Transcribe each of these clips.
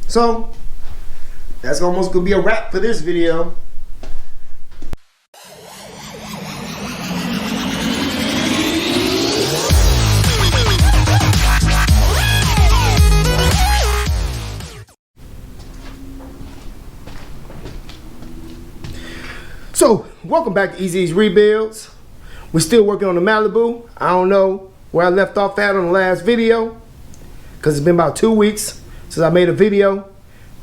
So that's almost gonna be a wrap for this video. So, welcome back to Easy's Rebuilds. We're still working on the Malibu. I don't know where I left off at on the last video, because it's been about 2 weeks since I made a video.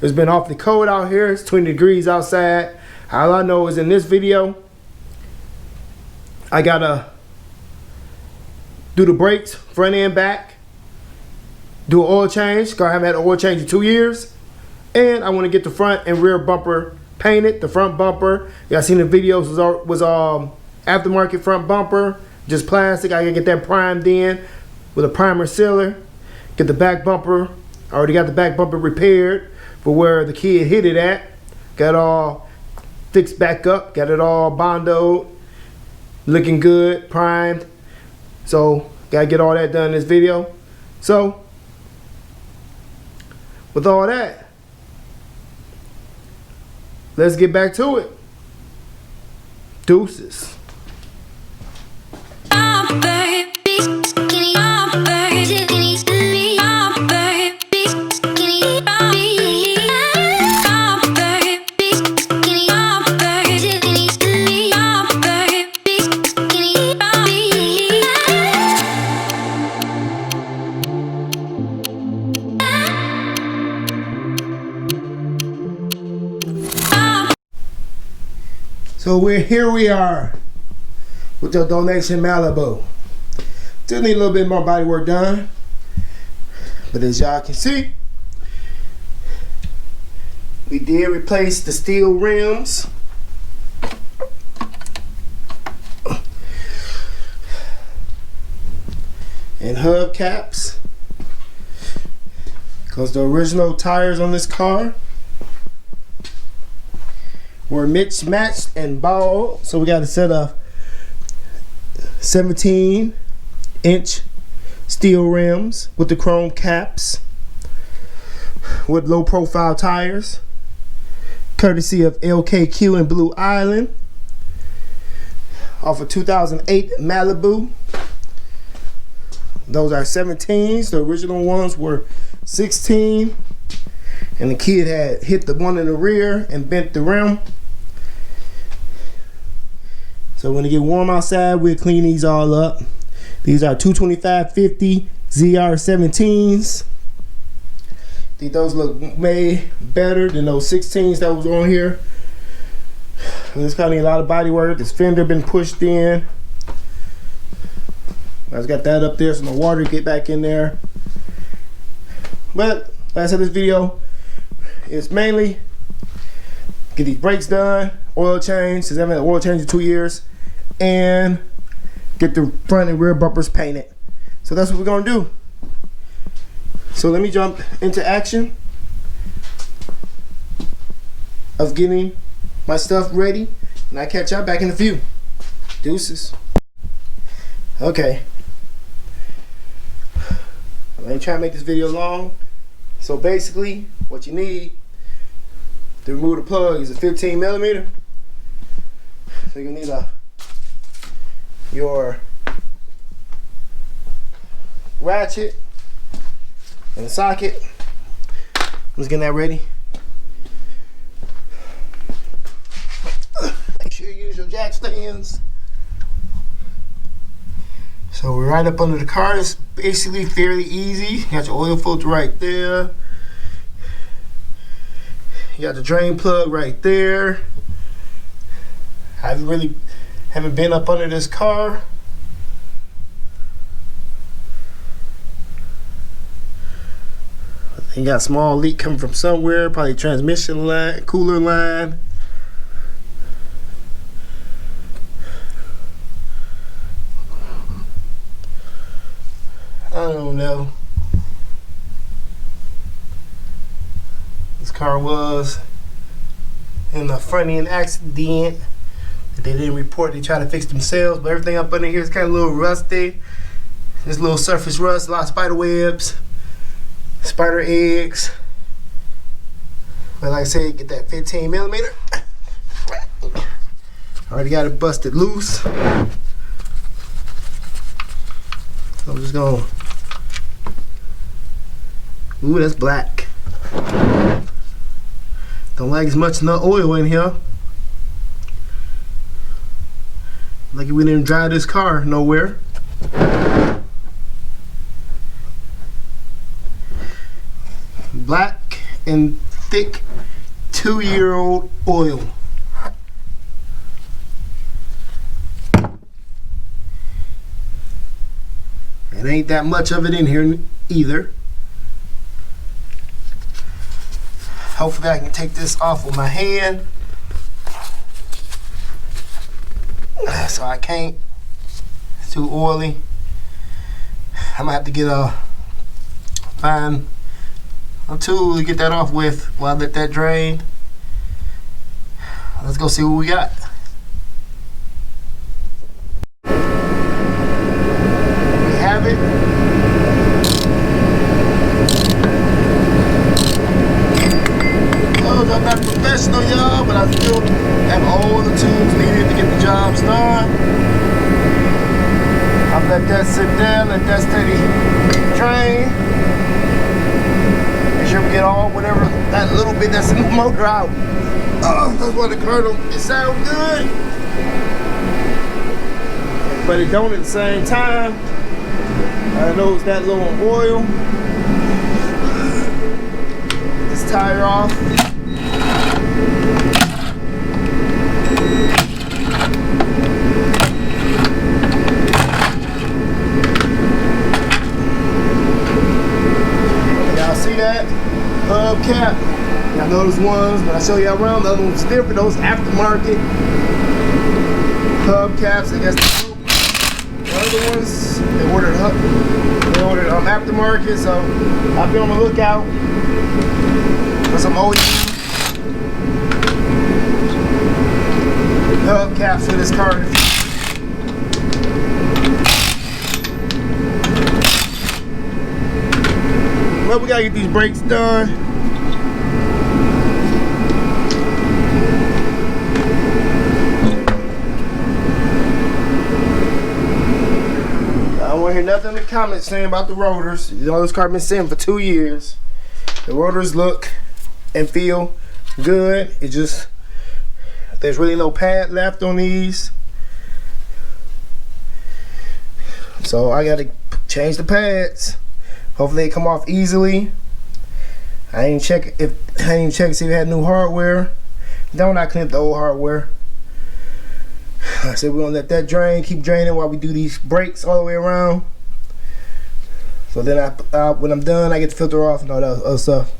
It's been awfully cold out here. It's 20 degrees outside. All I know is in this video, I gotta do the brakes, front and back, do an oil change, because I haven't had an oil change in 2 years. And I want to get the front and rear bumper painted. The front bumper, y'all seen the videos, was aftermarket front bumper, just plastic. I gotta get that primed in with a primer sealer. Get the back bumper, I already got the back bumper repaired for where the kid hit it at. Got it all fixed back up, got it all bondoed, looking good, primed. So gotta get all that done in this video. So with all that, let's get back to it. Deuces. So here we are with the donation Malibu. Still need a little bit more body work done, but as y'all can see, we did replace the steel rims. And hubcaps, because the original tires on this car were mismatched and bald, so we got a set of 17-inch steel rims with the chrome caps with low profile tires, courtesy of LKQ in Blue Island, off a 2008 Malibu. Those are 17s. The original ones were 16, and the kid had hit the one in the rear and bent the rim. So when it get warm outside, we'll clean these all up. These are 225/50 ZR17s. I think those look way better than those 16s that was on here. This kind of need a lot of body work. This fender been pushed in. I just got that up there so no water get back in there. But like I said, this video is mainly get these brakes done, oil change, since I haven't had an oil change in 2 years, and get the front and rear bumpers painted. So that's what we're gonna do. So let me jump into action of getting my stuff ready, and I'll catch y'all back in a few. Deuces. Okay. I ain't trying to make this video long. So basically, what you need to remove the plug is a 15mm. So you need your ratchet and socket. I'm just getting that ready. Make sure you use your jack stands. So we're right up under the car. It's basically fairly easy. You got your oil filter right there. You got the drain plug right there. I haven't been up under this car. You got a small leak coming from somewhere, probably transmission line, cooler line. I don't know. This car was in a front end accident that they didn't report. They tried to fix themselves, but everything up under here is kind of a little rusty. There's a little surface rust, a lot of spider webs, spider eggs, But like I said, get that 15 millimeter. Already got it busted loose. So I'm just gonna. Ooh, that's black. Don't like as much no oil in here. Like we didn't drive this car nowhere. Black and thick 2-year-old oil. It ain't that much of it in here either. Hopefully I can take this off with my hand. So I can't. It's too oily. I'm gonna have to get find a tool to get that off with while I let that drain. Let's go see what we got. We have it. Oh, I'm not professional, y'all, but I still have all the tools needed to get the jobs done. I'll let that sit there, let that steady drain. Make sure we get all whatever that little bit that's in the motor out. Oh, that's what the kernel. It sounds good, but it don't at the same time. I know it's that low on oil. Get this tire off. Y'all see that? Hubcap. Y'all know those ones, but I show y'all around. The other ones different. Those aftermarket hubcaps. I guess the other ones they ordered aftermarket. So I'll be on the lookout for some OE hubcaps for this car. Well, we gotta get these brakes done. I don't want to hear nothing in the comments saying about the rotors. You know, this car been sitting for 2 years. The rotors look and feel good. It just, there's really no pad left on these. So I gotta change the pads. Hopefully they come off easily. I ain't check to see if it had new hardware. Don't I clean up the old hardware. I said we're gonna let that drain, keep draining while we do these brakes all the way around. So then when I'm done, I get the filter off and all that other stuff.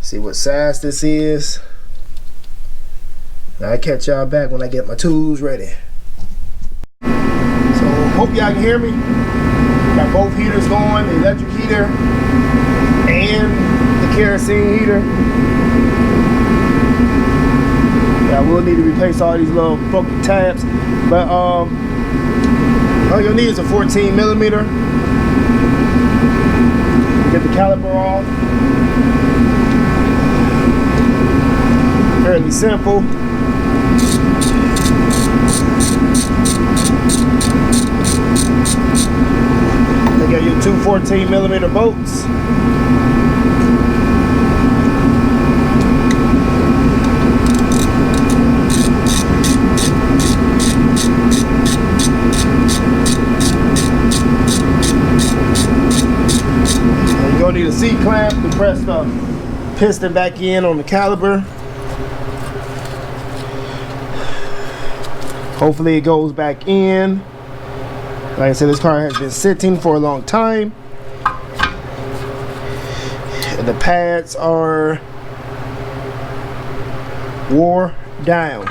See what size this is. I'll catch y'all back when I get my tools ready. So hope y'all can hear me. Got both heaters going, the electric heater and the kerosene heater. Yeah, I will need to replace all these little broken tabs, but all you'll need is a 14 millimeter. Get the caliper off. Fairly simple. You got your two 14 millimeter bolts. You're gonna need a C-clamp to press the piston back in on the caliper. Hopefully it goes back in. Like I said, this car has been sitting for a long time. And the pads are wore down.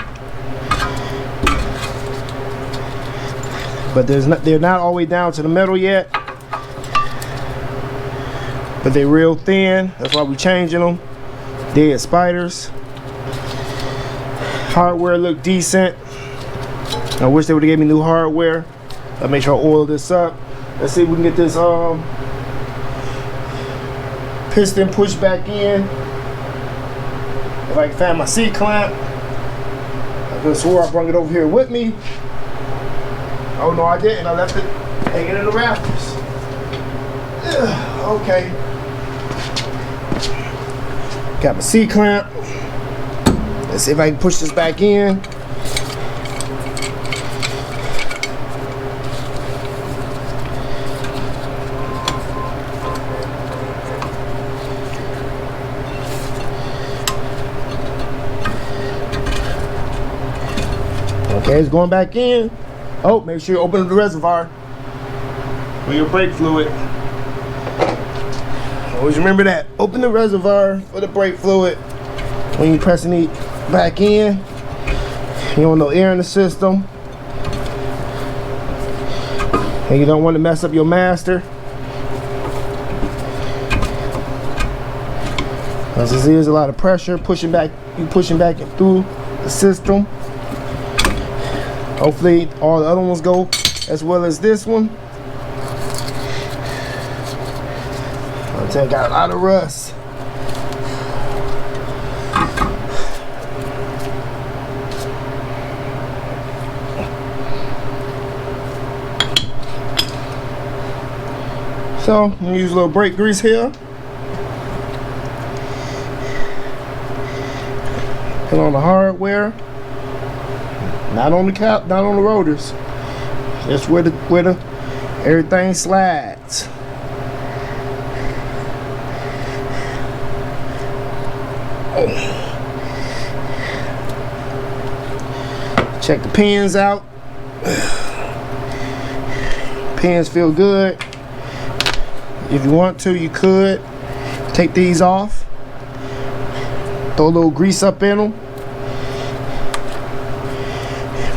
But they're not all the way down to the metal yet. But they're real thin. That's why we're changing them. Dead spiders. Hardware look decent. I wish they would have gave me new hardware. I'll make sure I oil this up. Let's see if we can get this piston pushed back in. If I can find my C-clamp. I could have swore I brought it over here with me. Oh no, I didn't. I left it hanging in the rafters. Okay. Got my C-clamp. Let's see if I can push this back in. Okay, it's going back in. Oh, make sure you open the reservoir with your brake fluid. Always remember that. Open the reservoir for the brake fluid when you're pressing it back in. You don't want no air in the system. And you don't want to mess up your master. Because this is a lot of pressure pushing back, pushing back through the system. Hopefully all the other ones go as well as this one. I tell you, got a lot of rust. So I'm gonna use a little brake grease here. Put on the hardware. Not on the cap, not on the rotors. Just where the everything slides. Check the pins out. Pins feel good. If you want to, you could take these off. Throw a little grease up in them.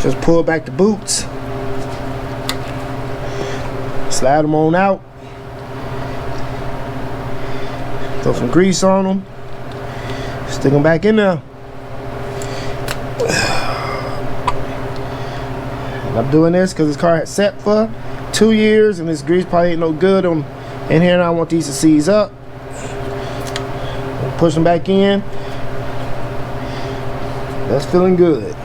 Just pull back the boots. Slide them on out. Throw some grease on them. Stick them back in there. And I'm doing this because this car had set for 2 years and this grease probably ain't no good on in here, and I want these to seize up. Push them back in. That's feeling good.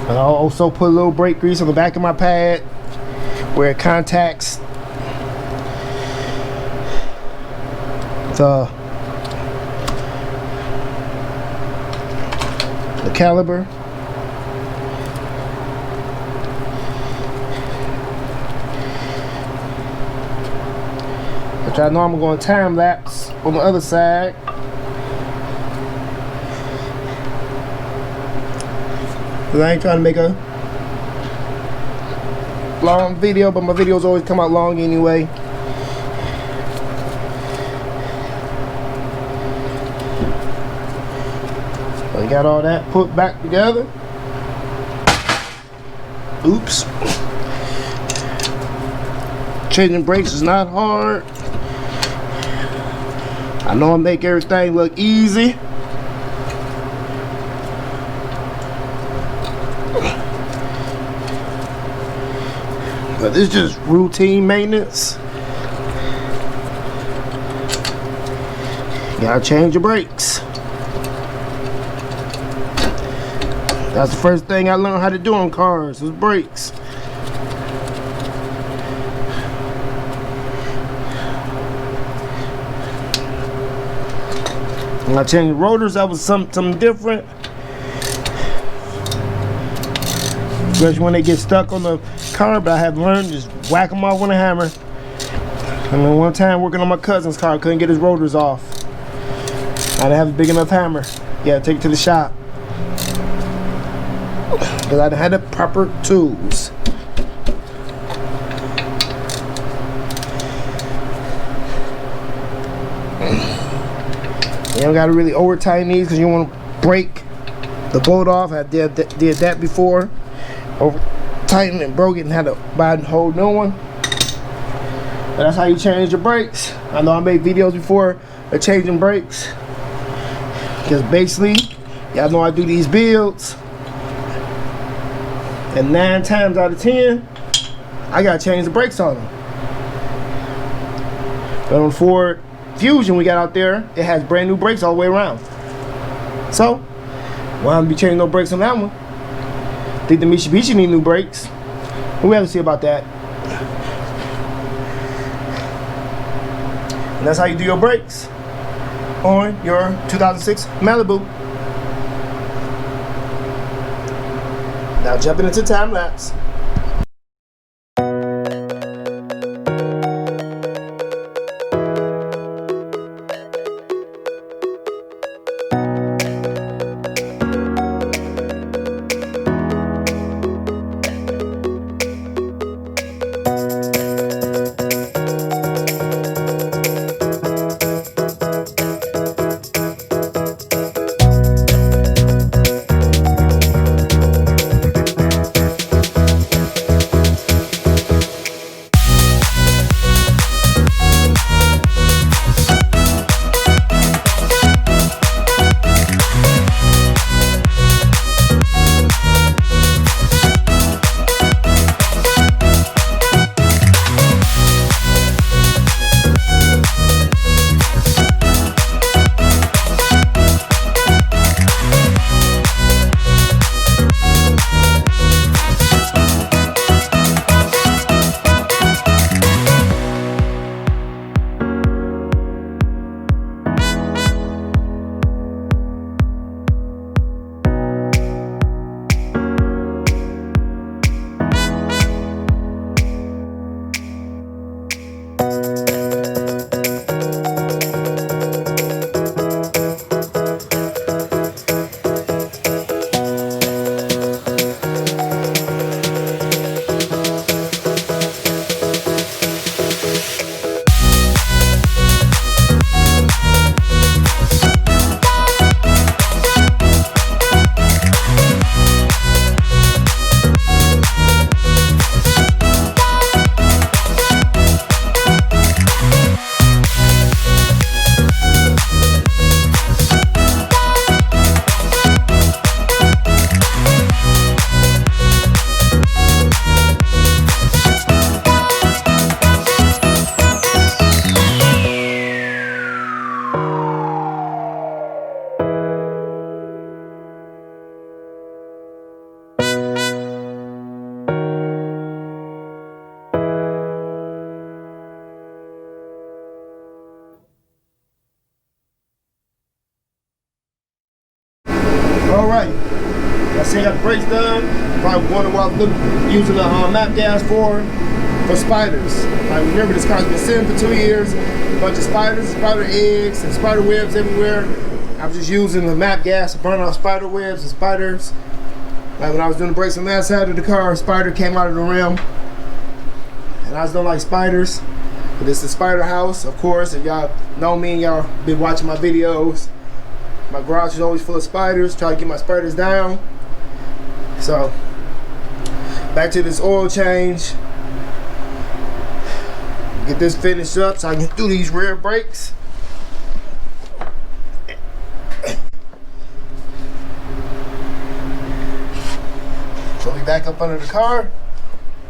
And I'll also put a little brake grease on the back of my pad where it contacts the caliper. Which I know I'm going to time lapse on the other side. Cause I ain't trying to make a long video, but my videos always come out long anyway. So you got all that put back together. Oops. Changing brakes is not hard. I know I make everything look easy. But this is just routine maintenance. You gotta change your brakes. That's the first thing I learned how to do on cars, was brakes. When I changed rotors, that was something different. Especially when they get stuck on the car, but I have learned just whack them off with a hammer. And then one time working on my cousin's car, couldn't get his rotors off. I didn't have a big enough hammer. Yeah, take it to the shop. Because I didn't have the proper tools. You don't gotta really over tighten these because you want to break the bolt off. I did that before. Over tightened and broke it and had to buy a whole new one. But that's how you change your brakes. I know I made videos before of changing brakes. Because basically, y'all know I do these builds. And 9 times out of 10, I gotta change the brakes on them. But on Ford Fusion we got out there, it has brand new brakes all the way around. So, why don't be changing no brakes on that one? I think the Mitsubishi need new brakes. We have to see about that. And that's how you do your brakes on your 2006 Malibu. Now jumping into time lapse. Alright, I say I got the brakes done. Probably wondering what I was using the map gas for spiders. I remember this car's been sitting for 2 years. A bunch of spiders, spider eggs, and spider webs everywhere. I was just using the map gas to burn off spider webs and spiders. Like when I was doing the brakes on that side of the car, a spider came out of the rim. And I just don't like spiders. But this is Spider House, of course. If y'all know me and y'all been watching my videos, my garage is always full of spiders. Try to get my spiders down. So, back to this oil change. Get this finished up so I can do these rear brakes. So we back up under the car.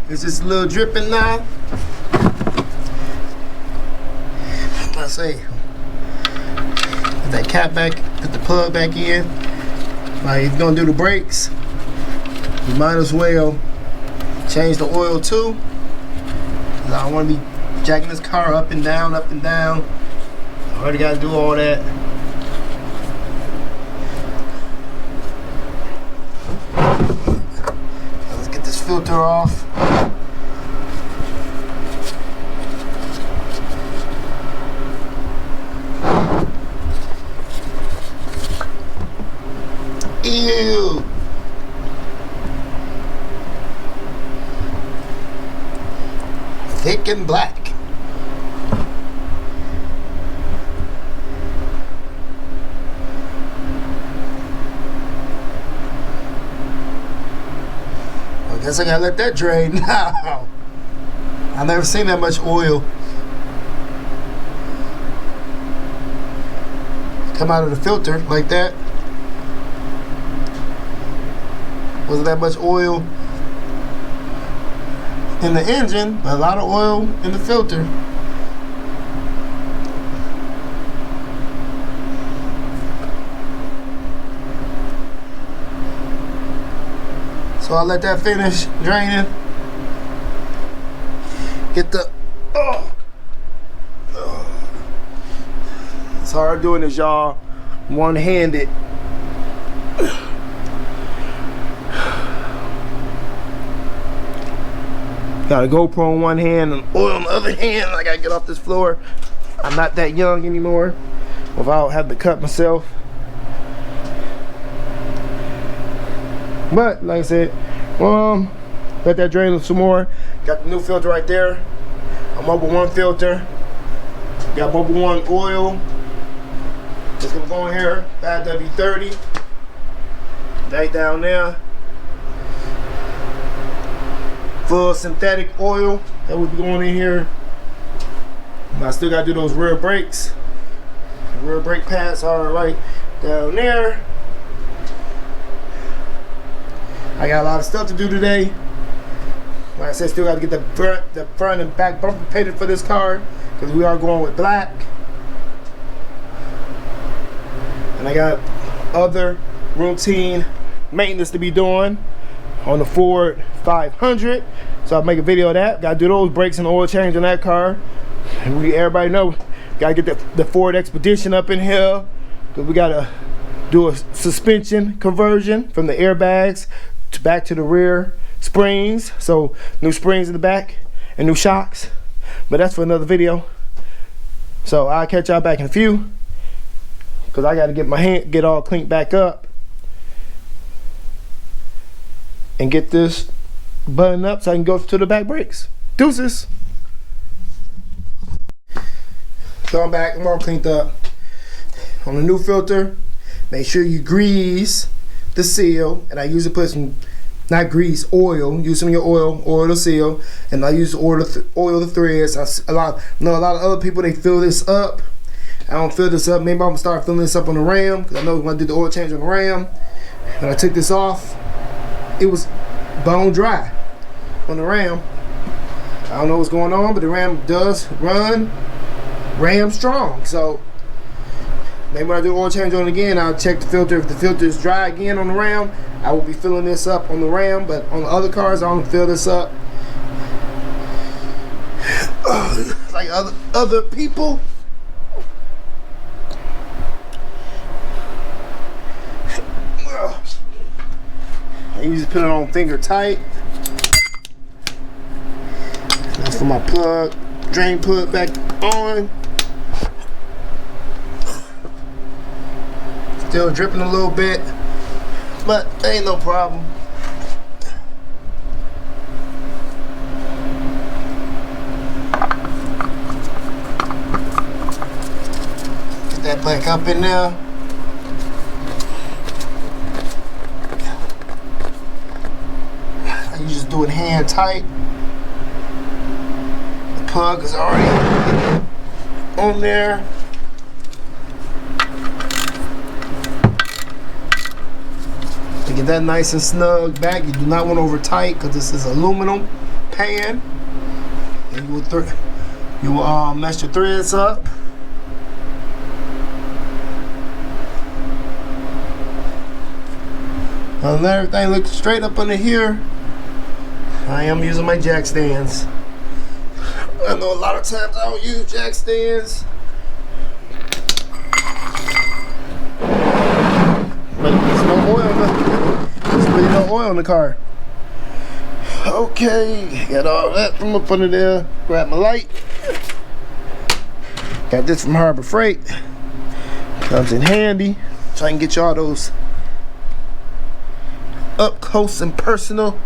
It's just a little dripping now. I say, put that cap back, put the plug back in. Like, if you're gonna do the brakes, you might as well change the oil too. Cause I don't want to be jacking this car up and down, up and down. I already got to do all that. Let's get this filter off. Ew. Thick and black. I guess I gotta let that drain now. I've never seen that much oil come out of the filter like that. Wasn't that much oil in the engine, but a lot of oil in the filter. So I'll let that finish draining. Get the, it's hard doing this, y'all, one-handed. Got a GoPro in one hand and oil on the other hand. I gotta get off this floor. I'm not that young anymore without having to cut myself. But like I said, let that drain some more. Got the new filter right there. A Mobile One filter. Got Mobile One oil. It's gonna go in here. 5W30. Right down there. Full synthetic oil that will be going in here. But I still gotta do those rear brakes. The rear brake pads are right down there. I got a lot of stuff to do today. Like I said, still got to get the front and back bumper painted for this car because we are going with black. And I got other routine maintenance to be doing on the Ford 500. So I'll make a video of that. Got to do those brakes and oil change on that car. And everybody know, got to get the Ford Expedition up in here because we got to do a suspension conversion from the airbags back to the rear springs. So new springs in the back and new shocks, but that's for another video. So I'll catch y'all back in a few because I got to get my hand get all cleaned back up and get this buttoned up so I can go to the back brakes. Deuces. So I'm back, I'm all cleaned up. On the new filter, make sure you grease the seal, and I usually put some, not grease, oil. Use some of your oil the seal, and I use oil the threads. I know a lot of other people, they fill this up. I don't fill this up. Maybe I'm gonna start filling this up on the Ram because I know when I did the oil change on the Ram, when I took this off, it was bone dry on the Ram. I don't know what's going on, but the Ram does run Ram strong. So maybe when I do oil change on it again, I'll check the filter. If the filter is dry again on the Ram, I will be filling this up on the Ram. But on the other cars, I don't fill this up like other people. I usually put it on finger tight. That's for my plug. Drain plug back on. Still dripping a little bit, but ain't no problem. Get that back up in there. You just do it hand tight. The plug is already on there. To get that nice and snug back, you do not want over tight because this is aluminum pan, and you will mess your threads up. Now let everything look straight up under here. I am using my jack stands. I know a lot of times I don't use jack stands, but there's no oil in there's really no oil in the car. Okay, got all that from up under there. Grab my light. Got this from Harbor Freight. Comes in handy, so I can get y'all those up close and personal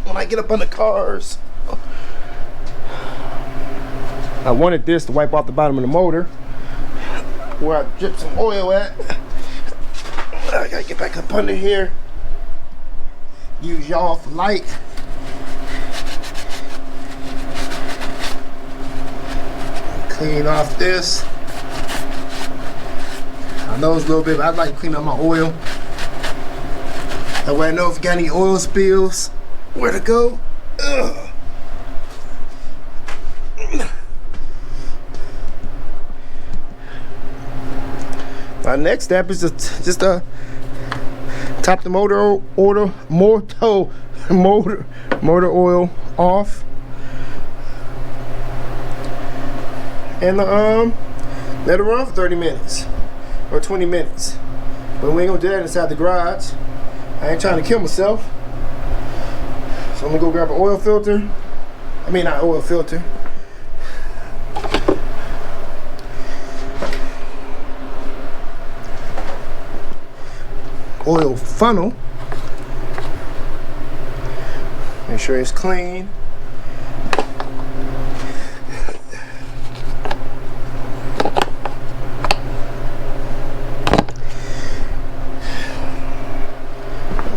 when I get up on the cars. I wanted this to wipe off the bottom of the motor where I dripped some oil at. I gotta get back up under here. Use y'all for light. Clean off this. I know it's a little bit, but I'd like to clean up my oil. That way I know if you got any oil spills, where to go. Ugh. My next step is just Top the motor oil off, and let it run for 30 minutes or 20 minutes. But we ain't gonna do that inside the garage. I ain't trying to kill myself. So I'm gonna go grab an oil filter. I mean, not oil filter. Oil funnel. Make sure it's clean.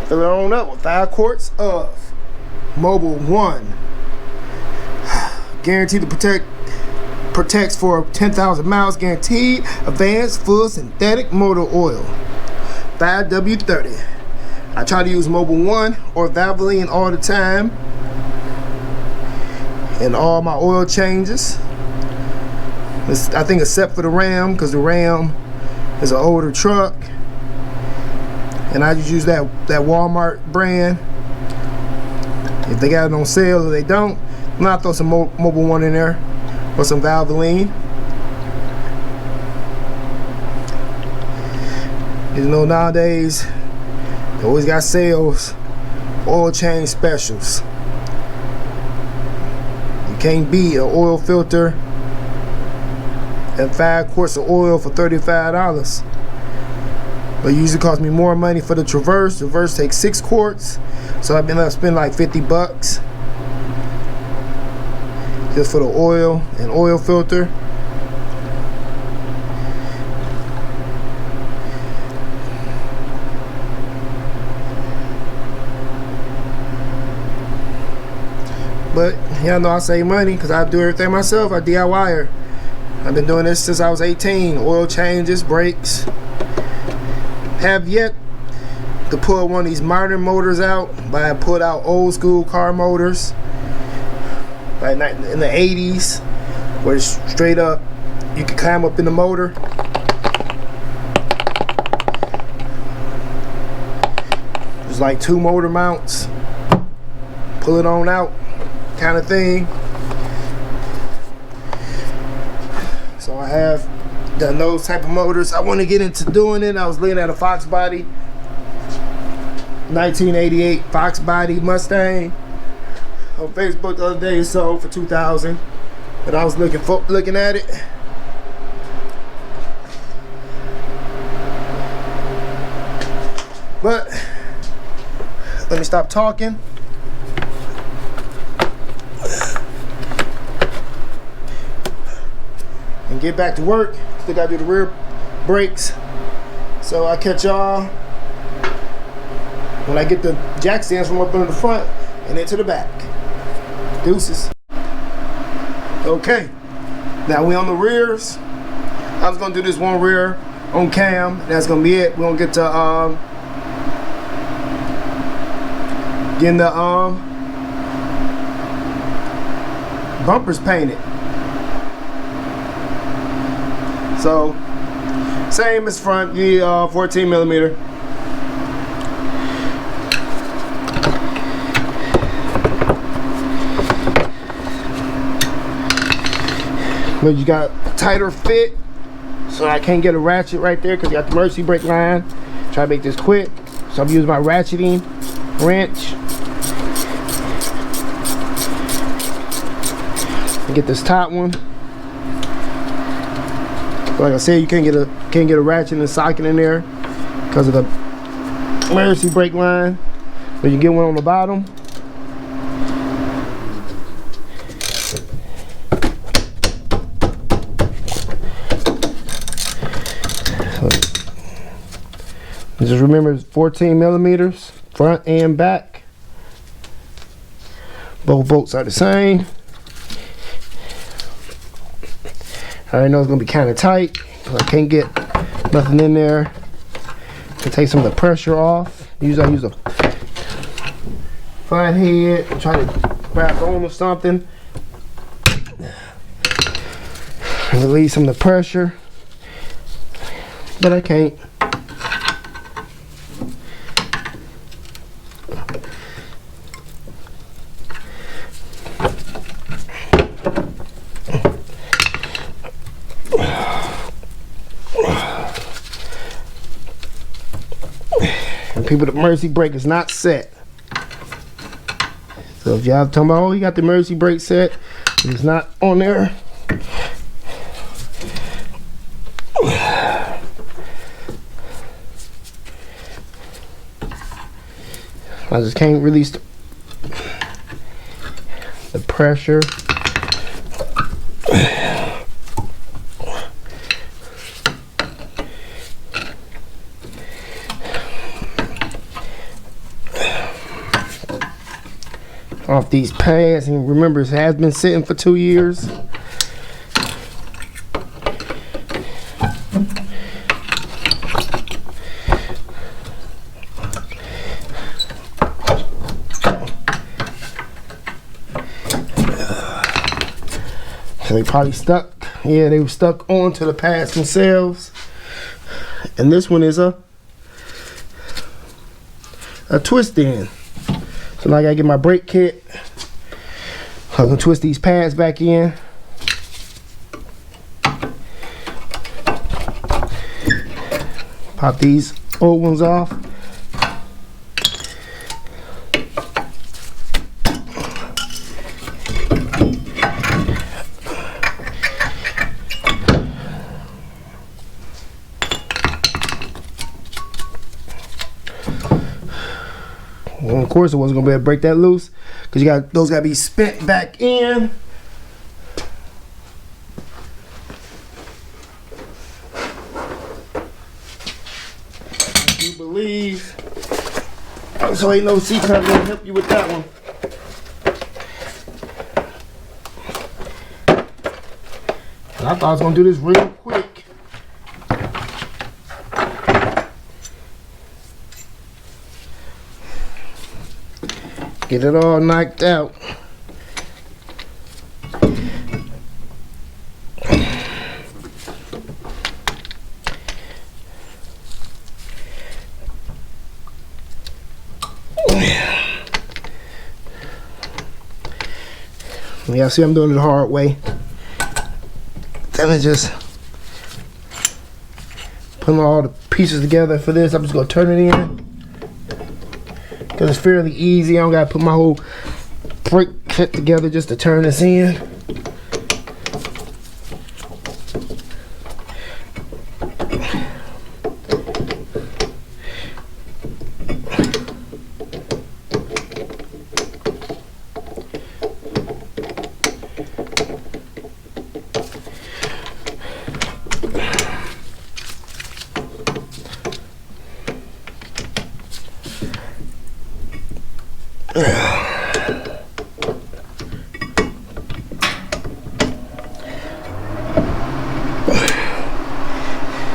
Fill it on up with 5 quarts of Mobil 1. Guaranteed to protects for 10,000 miles. Guaranteed advanced full synthetic motor oil. 5W30. I try to use Mobil 1 or Valvoline all the time in all my oil changes. I think except for the Ram, because the Ram is an older truck, and I just use that Walmart brand. If they got it on sale or they don't, I'm gonna throw some Mobil 1 in there or some Valvoline. You know, nowadays they always got sales, oil change specials. You can't beat an oil filter and 5 quarts of oil for $35. But it usually costs me more money for the Traverse. The Traverse takes 6 quarts, so I've been able to spend like $50 just for the oil and oil filter. But y'all know I save money because I do everything myself. I DIY-er. I've been doing this since I was 18. Oil changes, brakes. Have yet to pull one of these modern motors out, but I pulled out old school car motors like in the 80s, where it's straight up you can climb up in the motor. There's like 2 motor mounts, pull it on out kind of thing. So I have done those type of motors. I want to get into doing it. I was looking at a Fox body, 1988 Fox body Mustang on Facebook the other day. It sold for $2,000, and I was looking at it. But let me stop talking. And get back to work. Still gotta do the rear brakes. So I'll catch y'all when I get the jack stands from up into the front and into the back. Deuces. Okay, now we on the rears. I was gonna do this one rear on cam. That's gonna be it. We're gonna get to getting the bumpers painted. So same as front, the 14 millimeter. But you got a tighter fit, so I can't get a ratchet right there because you got the emergency brake line. Try to make this quick, so I'm using my ratcheting wrench. Get this top one. Like I said, you can't get a ratchet and socket in there because of the emergency brake line. But you get one on the bottom. So just remember, it's 14 millimeters front and back. Both bolts are the same. I already know it's gonna be kind of tight, so I can't get nothing in there to take some of the pressure off. Usually I use a flat head and try to grab on or something and release some of the pressure, but I can't. People, the emergency brake is not set. So if y'all talking about, oh, you got the emergency brake set, it's not on there. I just can't release the pressure. Off these pads, and remember it has been sitting for 2 years. So they probably stuck. Yeah, they were stuck onto the pads themselves. And this one is a twist in. So now I gotta get my brake kit. I'm gonna twist these pads back in. Pop these old ones off. Well, of course, I wasn't gonna be able to break that loose because those gotta be spent back in. I do believe so. Ain't no C-cup gonna help you with that one. And I thought I was gonna do this real quick. Get it all knocked out. Yeah, see, I'm doing it the hard way. Then I just putting all the pieces together for this. I'm just gonna turn it in. Because it's fairly easy. I don't gotta put my whole brake kit together just to turn this in.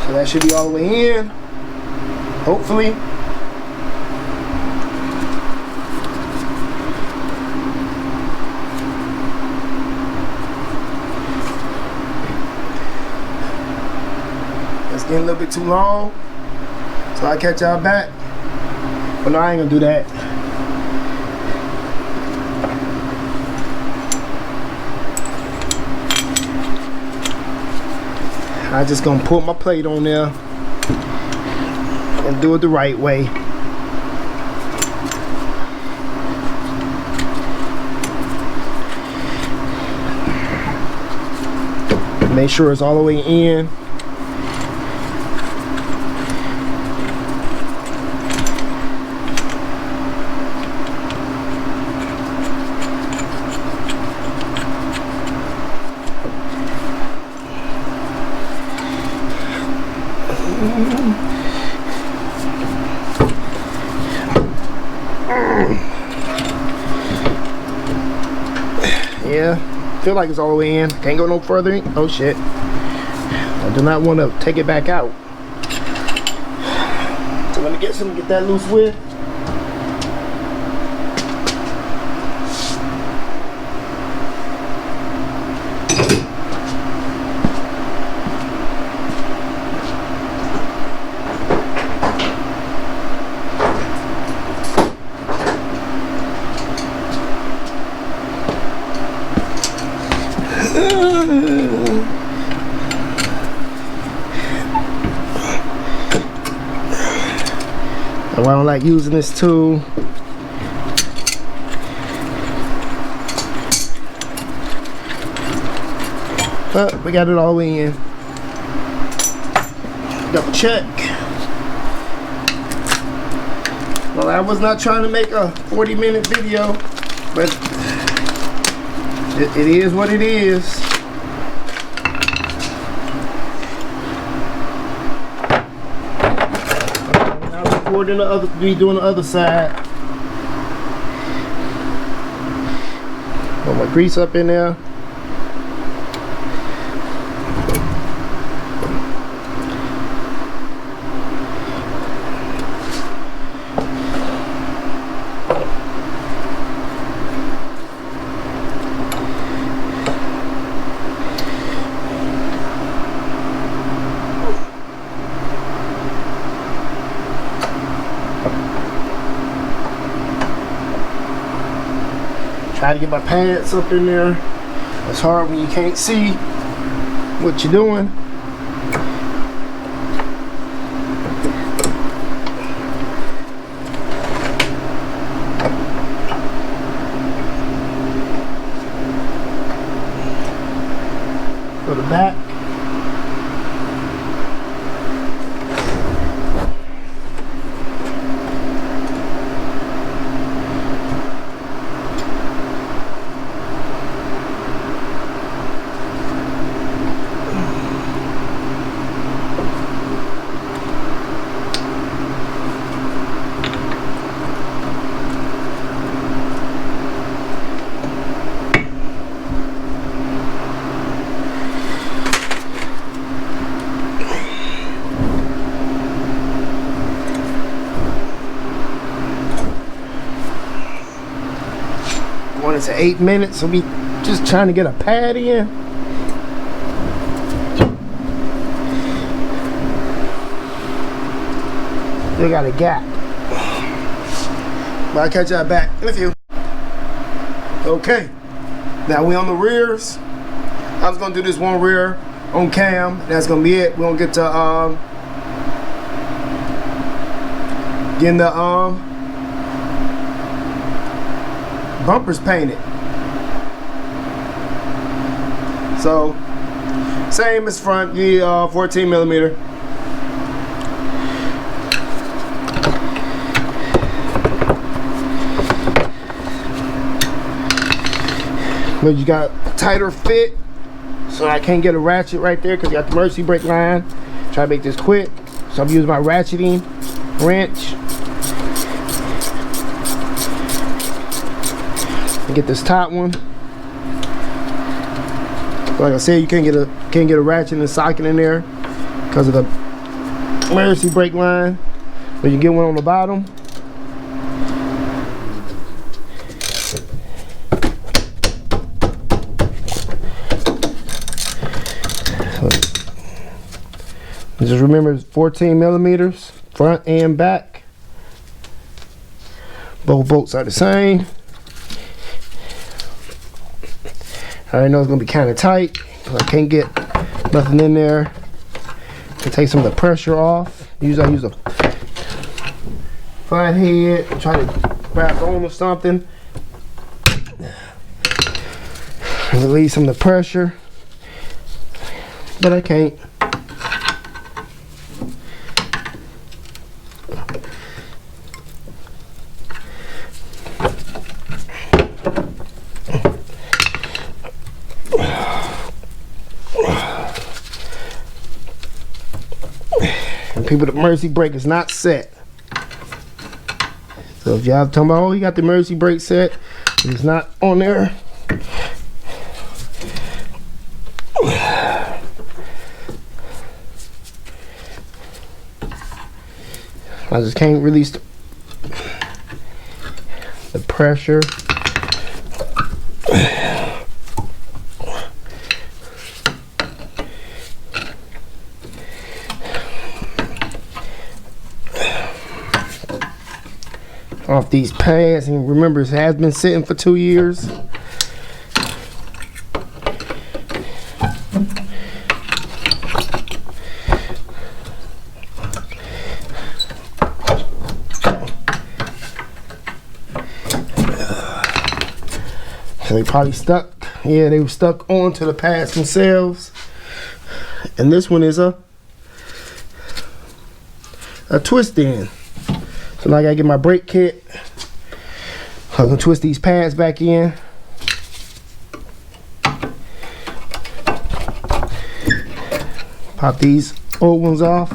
So that should be all the way in, hopefully. It's getting a little bit too long, so I'll catch y'all back. But no, I ain't gonna do that. I just gonna put my plate on there and do it the right way. Make sure it's all the way in. Yeah, feel like it's all the way in. Can't go no further in. Oh shit. I do not want to take it back out. So let me get something to get that loose with. I don't like using this tool. But we got it all in. Double check. Well, I was not trying to make a 40-minute video, but it is what it is. Be doing the other side. Put my grease up in there. Try to get my pads up in there. It's hard when you can't see what you're doing. Go to the back. Going into 8 minutes, so we just trying to get a pad in. They got a gap. But I'll catch y'all back in a few. Okay, now we on the rears. I was gonna do this one rear on cam. That's gonna be it. We're gonna get to getting the bumpers painted. So same as front, you need 14mm. But you got a tighter fit, so I can't get a ratchet right there because you got the mercy brake line. Try to make this quick, so I'm using my ratcheting wrench. Get this top one. Like I said, you can't get a ratchet and socket in there because of the mercy brake line. But you get one on the bottom. So just remember, it's 14mm front and back. Both bolts are the same. I already know it's gonna be kind of tight. I can't get nothing in there to take some of the pressure off. Usually I use a flat head and try to grab on or something and release some of the pressure, but I can't. People, the mercy brake is not set. So if y'all talking about, oh, you got the mercy brake set, it's not on there. I just can't release the pressure. Off these pads, and remember, it has been sitting for 2 years. They probably stuck. Yeah, they were stuck onto the pads themselves. And this one is a twist in. So now I gotta get my brake kit. I'm gonna twist these pads back in. Pop these old ones off.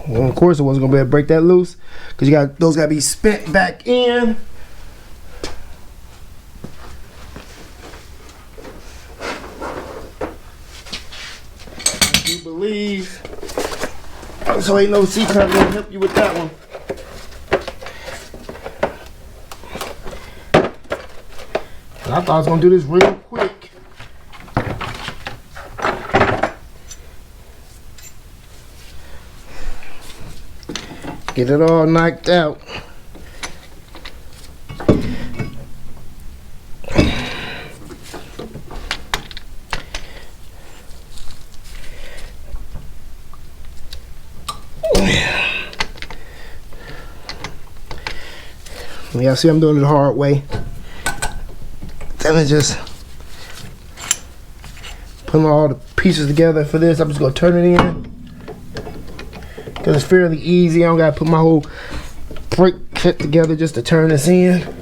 Well, of course, I wasn't gonna be able to break that loose because those gotta be spent back in. I do believe so. Ain't no C cover gonna help you with that one. And I thought I was gonna do this real quick. Get it all knocked out. Yeah, see, I'm doing it the hard way. Then I just putting all the pieces together for this. I'm just gonna turn it in. Cause it's fairly easy. I don't gotta put my whole brake kit together just to turn this in.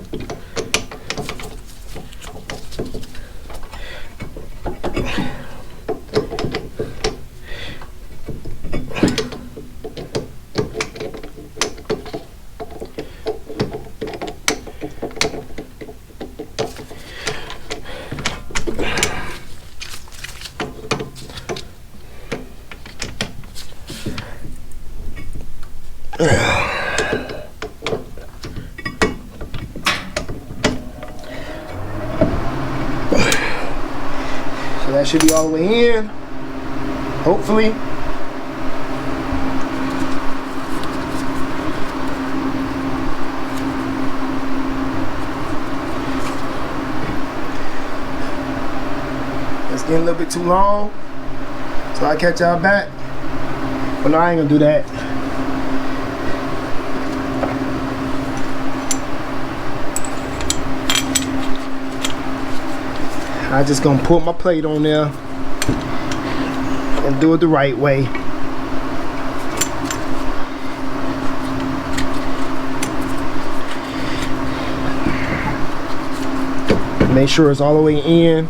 So that should be all the way in, hopefully. It's getting a little bit too long, so I'll catch y'all back. But no, I ain't gonna do that. I just gonna put my plate on there and do it the right way. Make sure it's all the way in.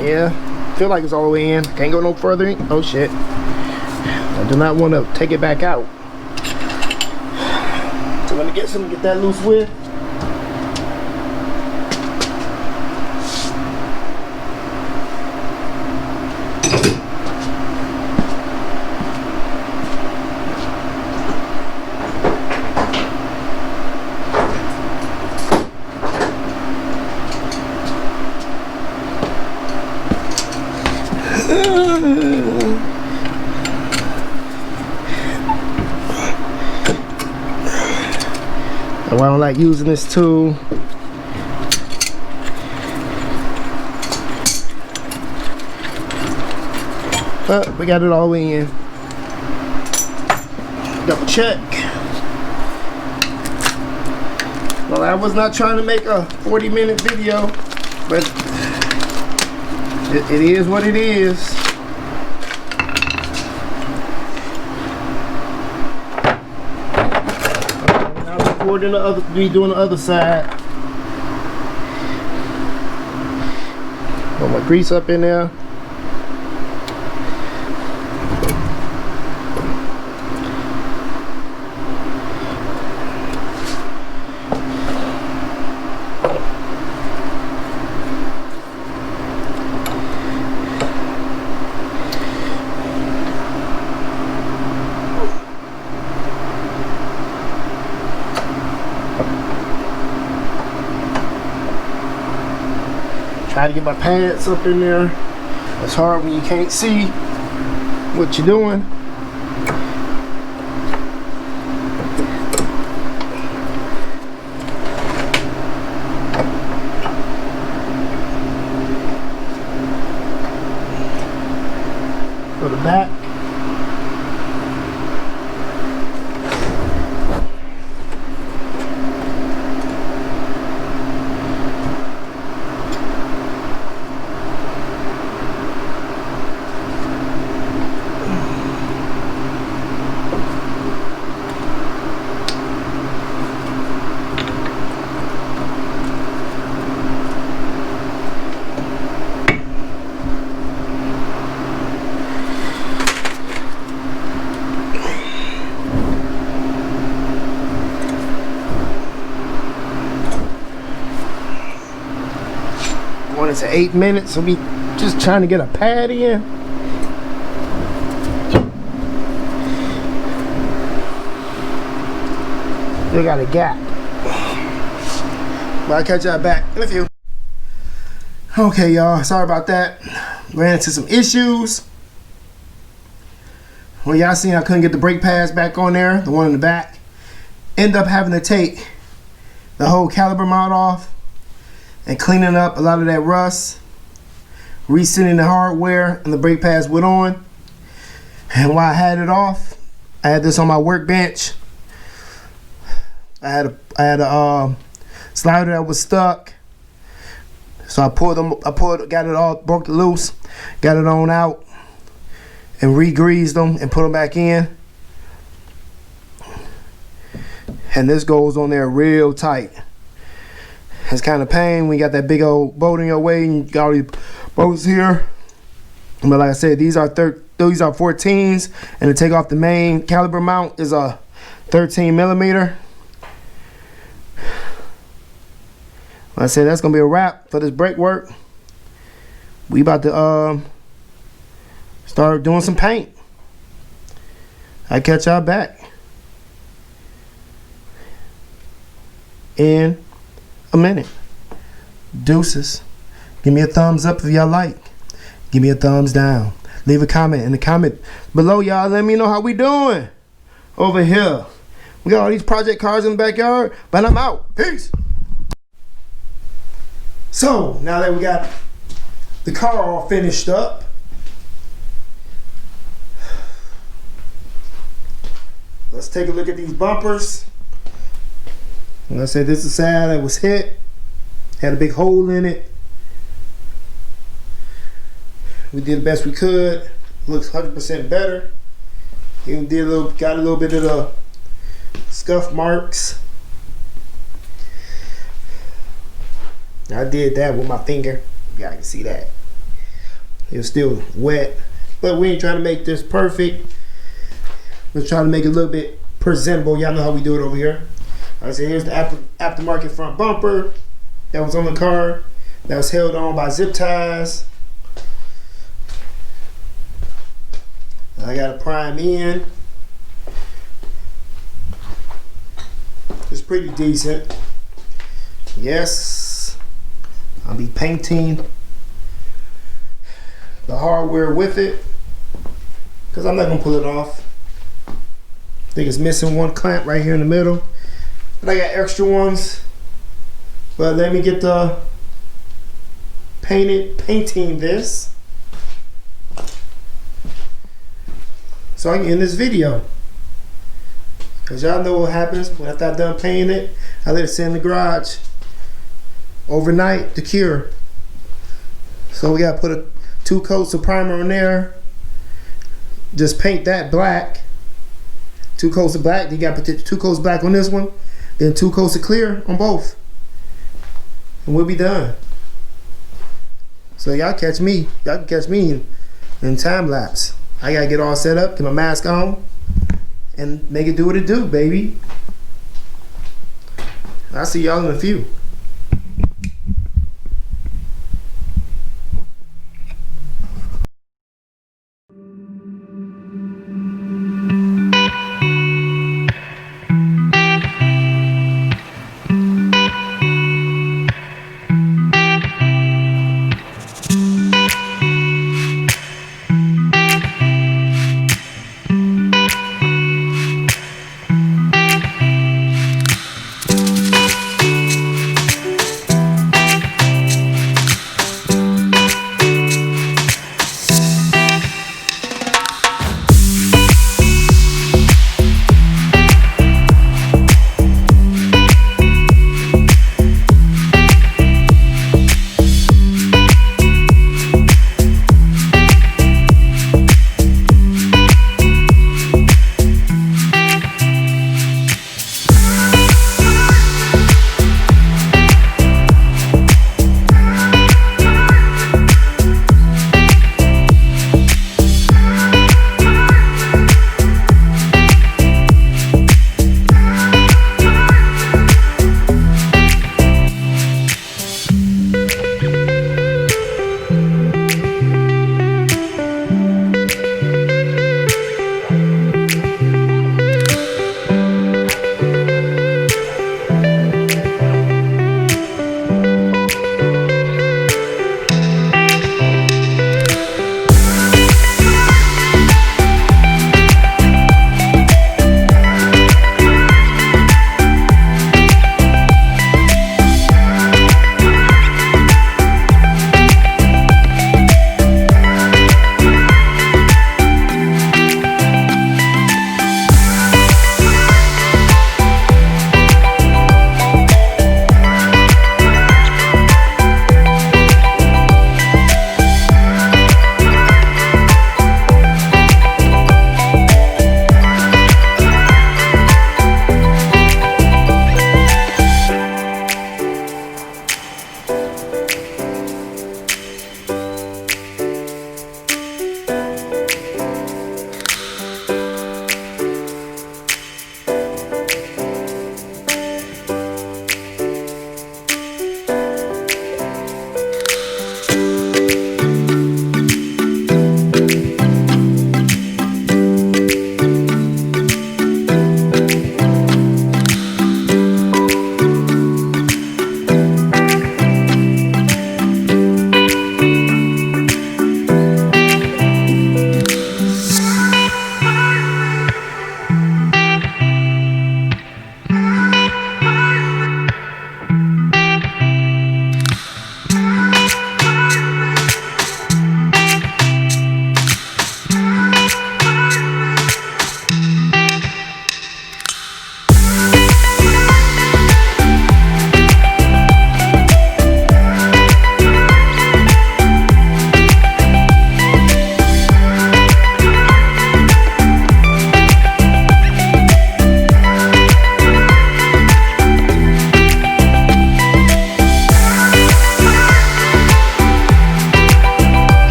Yeah, feel like it's all the way in. Can't go no further in. Oh shit. I do not want to take it back out. So let me get something to get that loose with. And why I don't like using this tool, but we got it all the way in. Double check. Well, I was not trying to make a 40-minute video, but it is what it is. Now we're doing the other side. Put my grease up in there. Try to get my pads up in there. It's hard when you can't see what you're doing. Go to the back. Going into 8 minutes, so we just trying to get a pad in. Still got a gap. But I'll catch y'all back in a few. Okay, y'all, sorry about that. Ran into some issues. Well, y'all seen I couldn't get the brake pads back on there, the one in the back. End up having to take the whole caliper mount off and cleaning up a lot of that rust, resetting the hardware, and the brake pads went on. And while I had it off, I had this on my workbench. I had a slider that was stuck, so I got it all, broke it loose, got it on out, and re-greased them and put them back in. And this goes on there real tight. It's kind of pain when you got that big old bolt in your way and you got all these bolts here. But like I said, these are 14s, and to take off the main caliper mount is a 13 millimeter. Like I said, that's gonna be a wrap for this brake work. We about to start doing some paint. I'll catch y'all back in a minute. Deuces. Give me a thumbs up if y'all like. Give me a thumbs down. Leave a comment in the comment below, y'all. Let me know how we doing over here. We got all these project cars in the backyard, but I'm out. Peace. So now that we got the car all finished up, let's take a look at these bumpers. Like I said, this is the side that was hit. Had a big hole in it. We did the best we could. Looks 100% better. Even got a little bit of the scuff marks. I did that with my finger. Y'all can see that. It was still wet, but we ain't trying to make this perfect. We're trying to make it a little bit presentable. Y'all know how we do it over here. Like I said, here's the aftermarket front bumper that was on the car, that was held on by zip ties. I got a prime end. It's pretty decent. Yes, I'll be painting the hardware with it because I'm not gonna pull it off. I think it's missing one clamp right here in the middle, but I got extra ones. But let me get the painting this so I can end this video. Cause y'all know what happens when after I'm done painting it, I let it sit in the garage overnight to cure. So we gotta put 2 coats of primer on there. Just paint that black. 2 coats of black. You gotta put 2 coats of black on this one, then 2 coats of clear on both, and we'll be done. So y'all catch me. Y'all can catch me in time lapse. I gotta get all set up, get my mask on, and make it do what it do, baby. I'll see y'all in a few.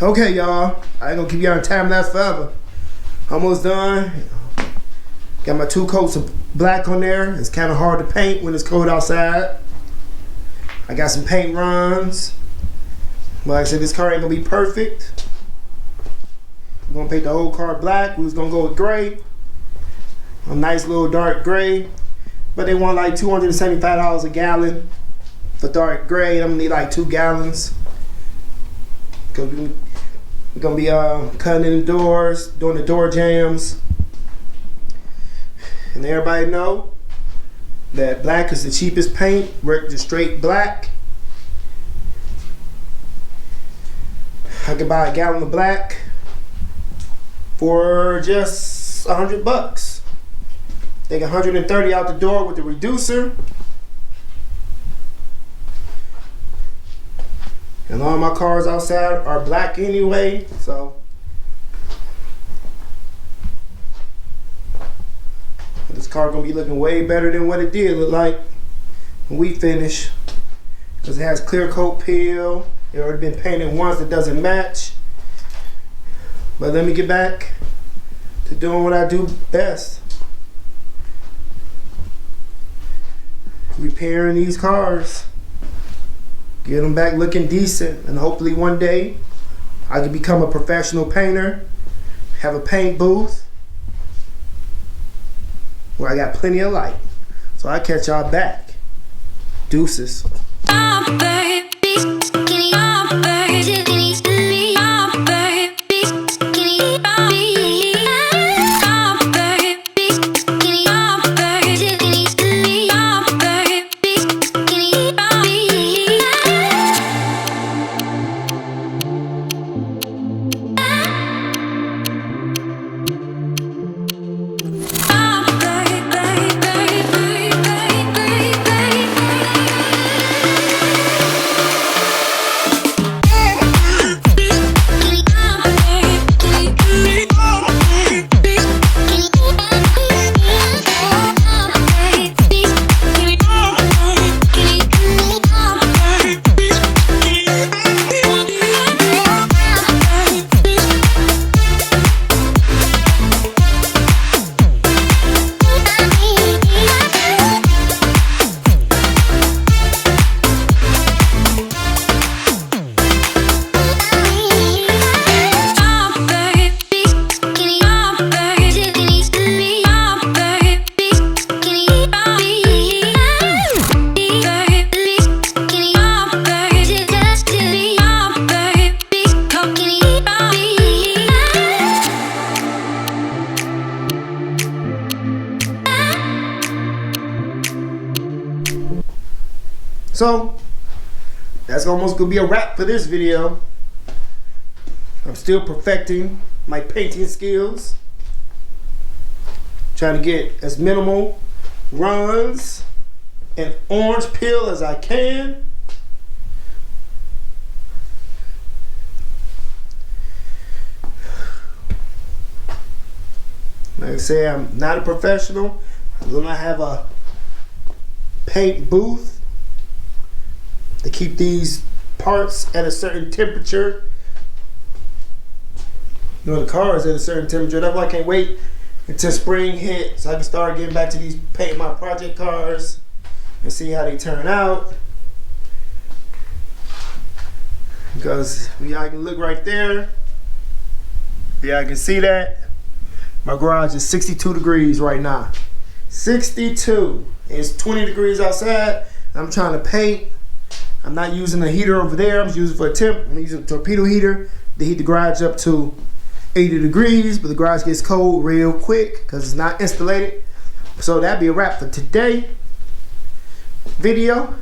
Okay, y'all. I ain't gonna keep you on time lapse forever. Almost done. Got my 2 coats of black on there. It's kind of hard to paint when it's cold outside. I got some paint runs. Like I said, this car ain't gonna be perfect. I'm gonna paint the whole car black. We was gonna go with gray. A nice little dark gray. But they want like $275 a gallon for dark gray. I'm gonna need like 2 gallons. Cause we're gonna be cutting in the doors, doing the door jams. And everybody know that black is the cheapest paint. Work just straight black. I could buy a gallon of black for just $100. Take 130 out the door with the reducer. And all my cars outside are black anyway, so this car gonna be looking way better than what it did look like when we finish. Because it has clear coat peel. It already been painted once, it doesn't match. But let me get back to doing what I do best. Repairing these cars. Get them back looking decent, and hopefully one day I can become a professional painter, have a paint booth where I got plenty of light. So I catch y'all back. Deuces. So that's almost gonna be a wrap for this video. I'm still perfecting my painting skills. Trying to get as minimal runs and orange peel as I can. Like I say, I'm not a professional. I do not have a paint booth to keep these parts at a certain temperature. You know, the car is at a certain temperature. That's why I can't wait until spring hits so I can start getting back to these paint my project cars and see how they turn out. Because y'all can look right there. Y'all can see that. My garage is 62 degrees right now. 62. It's 20 degrees outside. I'm trying to paint. I'm not using a heater over there. I'm just using for a temp. I'm using a torpedo heater to heat the garage up to 80 degrees, but the garage gets cold real quick because it's not insulated. So that'd be a wrap for today video.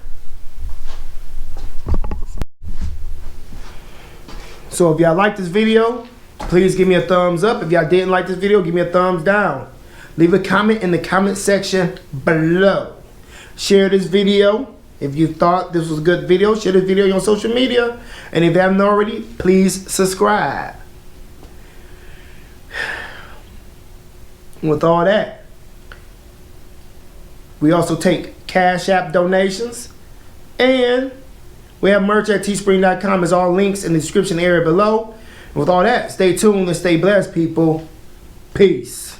So if y'all like this video, please give me a thumbs up. If y'all didn't like this video, give me a thumbs down. Leave a comment in the comment section below. Share this video. If you thought this was a good video, share this video on social media. And if you haven't already, please subscribe. With all that, we also take Cash App donations. And we have merch at teespring.com. There's all links in the description area below. With all that, stay tuned and stay blessed, people. Peace.